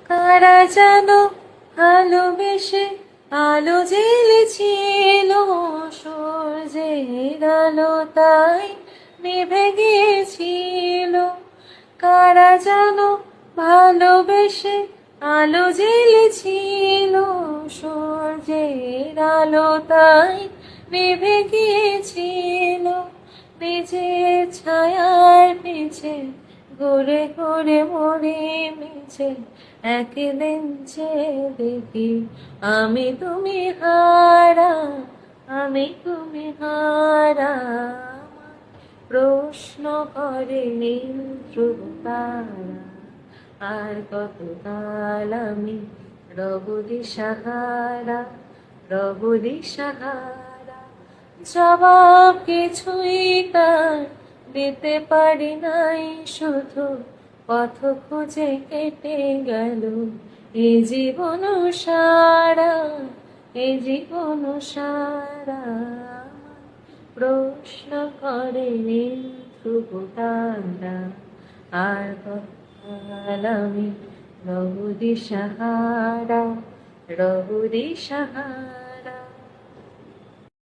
কারা যেন ভালোবেসে আলো জ্বেলেছিল, সূর্যের আলো তাই নিভে গিয়েছিল। কারা যেন ভালোবেসে আলো জ্বেলেছিল, সূর্যের আলো তাই নিভে গিয়েছিল। নিজের ছায়ার পিছে ঘুরে ঘুরে মরে মিছে একদিন যে দেখি আমি তুমি হারা, আমি তুমি হারা। প্রশ্ন করে নীল ধ্রুব তারা, আর কত কাল আমি রব দিশাহারা, রব দিশাহারা। জবাব কিছুই তার দিতে পারি নাই, শুধু পথ খুঁজে কেটে গেল এ জীবন সারা, এ জীবন সারা। প্রশ্ন করে নীল ধ্রুব তারা, আর কতকাল আমি রব দিশাহারা, রব দিশাহারা।